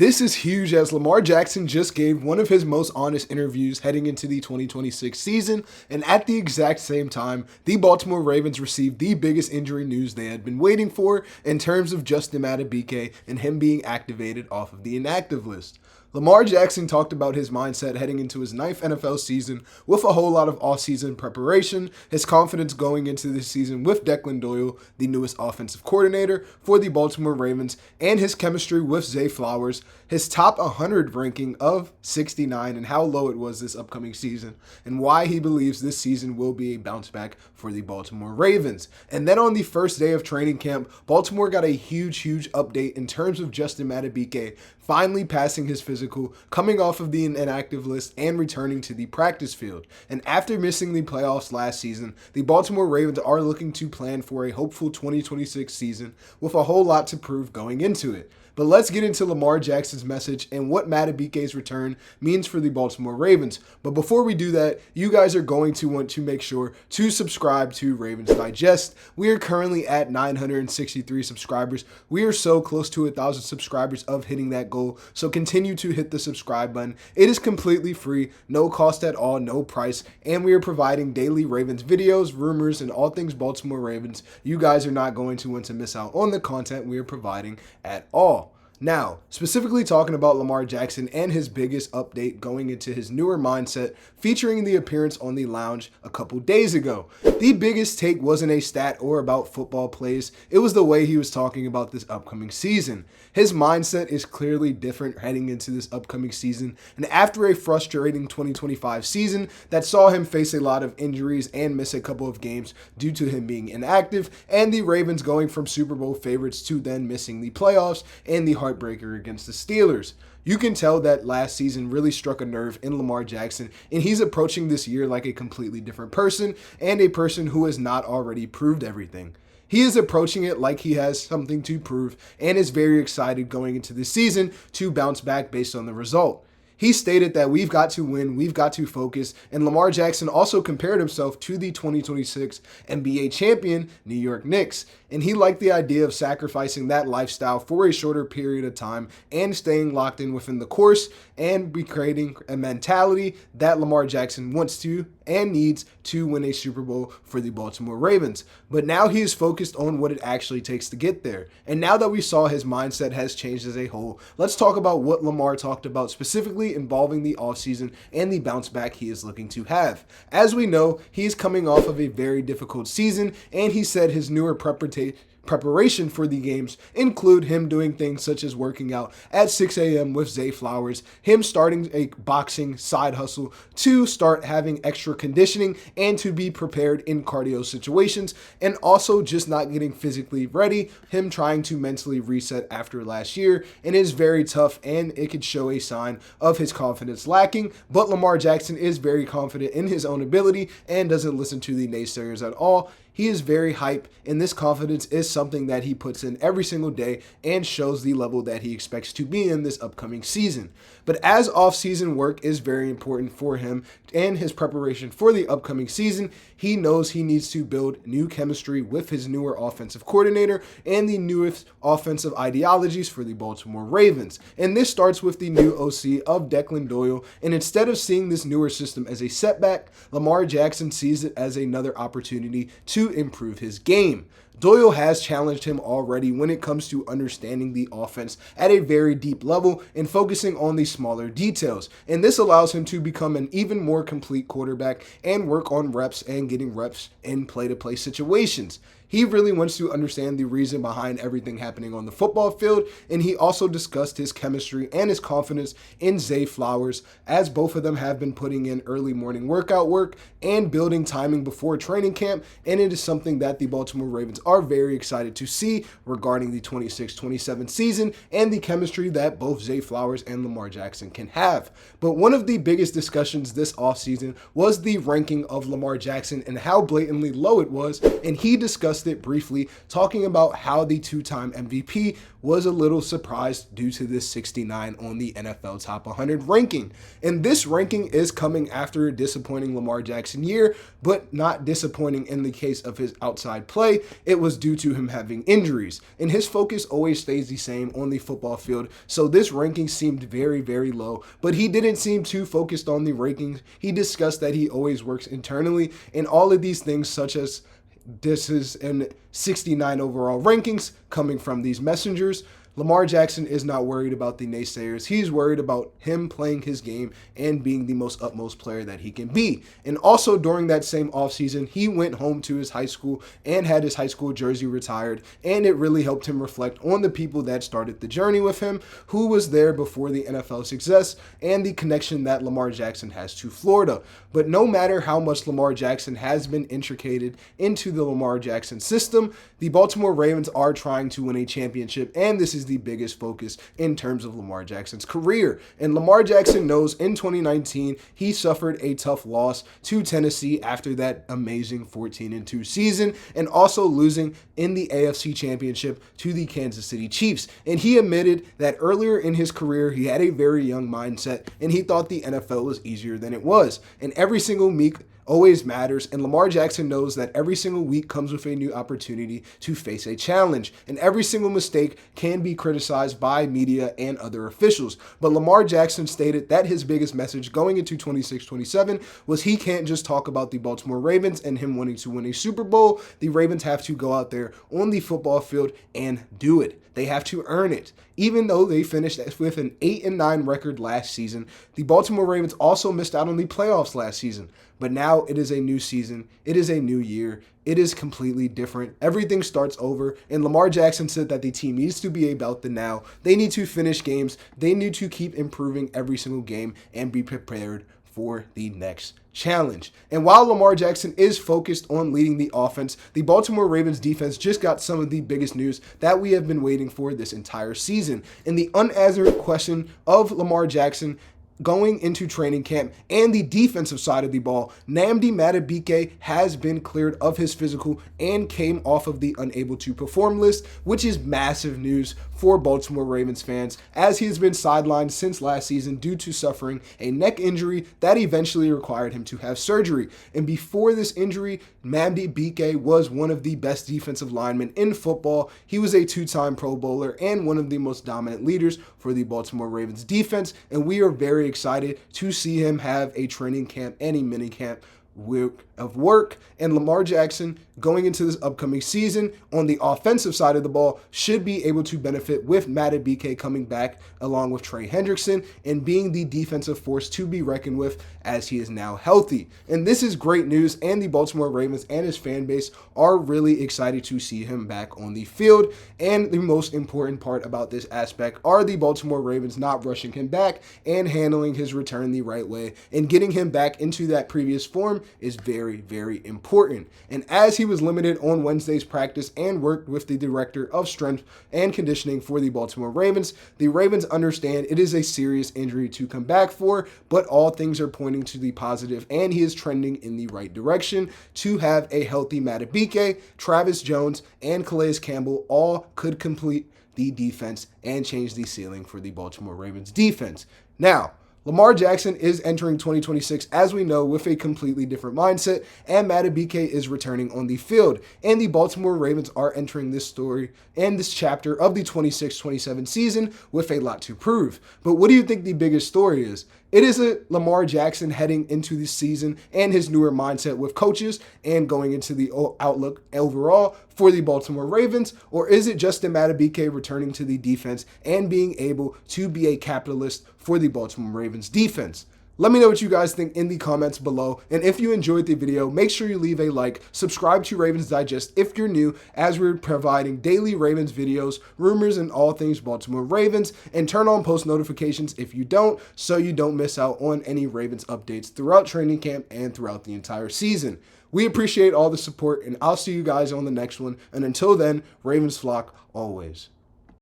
This is huge as Lamar Jackson just gave one of his most honest interviews heading into the 2026 season, and at the exact same time, the Baltimore Ravens received the biggest injury news they had been waiting for in terms of Nnamdi Madubuike and him being activated off of the inactive list. Lamar Jackson talked about his mindset heading into his 9th NFL season with a whole lot of offseason preparation, his confidence going into this season with Declan Doyle, the newest offensive coordinator for the Baltimore Ravens, and his chemistry with Zay Flowers, his top 100 ranking of 69 and how low it was this upcoming season, and why he believes this season will be a bounce back for the Baltimore Ravens. And then on the first day of training camp, Baltimore got a huge update in terms of Nnamdi Madubuike finally passing his physical, coming off of the inactive list, and returning to the practice field. And after missing the playoffs last season, the Baltimore Ravens are looking to plan for a hopeful 2026 season with a whole lot to prove going into it. But let's get into Lamar Jackson's message and what Madubuike's return means for the Baltimore Ravens. But before we do that, you guys are going to want to make sure to subscribe to Ravens Digest. We are currently at 963 subscribers. We are so close to 1,000 subscribers of hitting that goal. So continue to hit the subscribe button. It is completely free, no cost at all, no price. And we are providing daily Ravens videos, rumors, and all things Baltimore Ravens. You guys are not going to want to miss out on the content we are providing at all. Now, specifically talking about Lamar Jackson and his biggest update going into his newer mindset, featuring the appearance on the lounge a couple days ago. The biggest take wasn't a stat or about football plays, it was the way he was talking about this upcoming season. His mindset is clearly different heading into this upcoming season, and after a frustrating 2025 season that saw him face a lot of injuries and miss a couple of games due to him being inactive, and the Ravens going from Super Bowl favorites to then missing the playoffs and the heartbreaker against the Steelers. You can tell that last season really struck a nerve in Lamar Jackson, and he's approaching this year like a completely different person and a person who has not already proved everything. He is approaching it like he has something to prove and is very excited going into the season to bounce back based on the result. He stated that we've got to win, we've got to focus, and Lamar Jackson also compared himself to the 2026 NBA champion New York Knicks, and he liked the idea of sacrificing that lifestyle for a shorter period of time and staying locked in within the course and be creating a mentality that Lamar Jackson wants to and needs to win a Super Bowl for the Baltimore Ravens. But now he is focused on what it actually takes to get there. And now that we saw his mindset has changed as a whole, let's talk about what Lamar talked about specifically involving the offseason and the bounce back he is looking to have. As we know, he's coming off of a very difficult season, and he said his newer preparation for the games include him doing things such as working out at 6 a.m. with Zay Flowers, him starting a boxing side hustle to start having extra conditioning and to be prepared in cardio situations, and also just not getting physically ready, him trying to mentally reset after last year, and it is very tough and it could show a sign of his confidence lacking, but Lamar Jackson is very confident in his own ability and doesn't listen to the naysayers at all. He is very hype, and this confidence is something that he puts in every single day and shows the level that he expects to be in this upcoming season. But as off-season work is very important for him and his preparation for the upcoming season, he knows he needs to build new chemistry with his newer offensive coordinator and the newest offensive ideologies for the Baltimore Ravens. And this starts with the new OC of Declan Doyle, and instead of seeing this newer system as a setback, Lamar Jackson sees it as another opportunity to improve his game. Doyle has challenged him already when it comes to understanding the offense at a very deep level and focusing on the smaller details. And this allows him to become an even more complete quarterback and work on reps and getting reps in play-to-play situations. He really wants to understand the reason behind everything happening on the football field, and he also discussed his chemistry and his confidence in Zay Flowers, as both of them have been putting in early morning workout work and building timing before training camp, and it is something that the Baltimore Ravens are very excited to see regarding the 26-27 season and the chemistry that both Zay Flowers and Lamar Jackson can have. But one of the biggest discussions this offseason was the ranking of Lamar Jackson and how blatantly low it was, and he discussed discussed it briefly, talking about how the two-time MVP was a little surprised due to this 69 on the NFL Top 100 ranking. And this ranking is coming after a disappointing Lamar Jackson year, but not disappointing in the case of his outside play. It was due to him having injuries, and his focus always stays the same on the football field. So this ranking seemed very, very low, but he didn't seem too focused on the rankings. He discussed that he always works internally, and all of these things, such as this is in 69 overall rankings coming from these messengers. Lamar Jackson is not worried about the naysayers. He's worried about him playing his game and being the most utmost player that he can be. And also during that same offseason, he went home to his high school and had his high school jersey retired. And it really helped him reflect on the people that started the journey with him, who was there before the NFL success, and the connection that Lamar Jackson has to Florida. But no matter how much Lamar Jackson has been intricated into the Lamar Jackson system, the Baltimore Ravens are trying to win a championship, and this is the biggest focus in terms of Lamar Jackson's career. And Lamar Jackson knows in 2019 he suffered a tough loss to Tennessee after that amazing 14-2 season, and also losing in the AFC Championship to the Kansas City Chiefs. And he admitted that earlier in his career he had a very young mindset and he thought the NFL was easier than it was. And every single week always matters, and Lamar Jackson knows that every single week comes with a new opportunity to face a challenge, and every single mistake can be criticized by media and other officials. But Lamar Jackson stated that his biggest message going into 26-27 was he can't just talk about the Baltimore Ravens and him wanting to win a Super Bowl. The Ravens have to go out there on the football field and do it. They have to earn it. Even though they finished with an 8-9 record last season, the Baltimore Ravens also missed out on the playoffs last season. But now it is a new season. It is a new year. It is completely different. Everything starts over. And Lamar Jackson said that the team needs to be about the now. They need to finish games. They need to keep improving every single game and be prepared for the next challenge. And while Lamar Jackson is focused on leading the offense, the Baltimore Ravens defense just got some of the biggest news that we have been waiting for this entire season. And the unanswered question of Lamar Jackson going into training camp and the defensive side of the ball, Nnamdi Madubuike has been cleared of his physical and came off of the unable to perform list, which is massive news for Baltimore Ravens fans, as he has been sidelined since last season due to suffering a neck injury that eventually required him to have surgery. And before this injury, Madubuike was one of the best defensive linemen in football. He was a two-time Pro Bowler and one of the most dominant leaders for the Baltimore Ravens defense, and we are very excited to see him have a training camp and a mini camp of work. And Lamar Jackson going into this upcoming season on the offensive side of the ball should be able to benefit with Madubuike coming back along with Trey Hendrickson and being the defensive force to be reckoned with as he is now healthy. And this is great news, and the Baltimore Ravens and his fan base are really excited to see him back on the field. And the most important part about this aspect are the Baltimore Ravens not rushing him back and handling his return the right way, and getting him back into that previous form is very, very important. And as he was limited on Wednesday's practice and worked with the director of strength and conditioning for the Baltimore Ravens, the Ravens understand it is a serious injury to come back for, but all things are pointing to the positive, and he is trending in the right direction to have a healthy Madubuike, Travis Jones, and Calais Campbell all could complete the defense and change the ceiling for the Baltimore Ravens defense. Now, Lamar Jackson is entering 2026, as we know, with a completely different mindset, and Madubuike is returning on the field. And the Baltimore Ravens are entering this story and this chapter of the 26-27 season with a lot to prove. But what do you think the biggest story is? It is a Lamar Jackson heading into the season and his newer mindset with coaches and going into the outlook overall for the Baltimore Ravens? Or is it just a Madubuike returning to the defense and being able to be a capitalist for the Baltimore Ravens defense? Let me know what you guys think in the comments below. And if you enjoyed the video, make sure you leave a like, subscribe to Ravens Digest if you're new, as we're providing daily Ravens videos, rumors, and all things Baltimore Ravens, and turn on post notifications if you don't, so you don't miss out on any Ravens updates throughout training camp and throughout the entire season. We appreciate all the support, and I'll see you guys on the next one. And until then, Ravens flock always.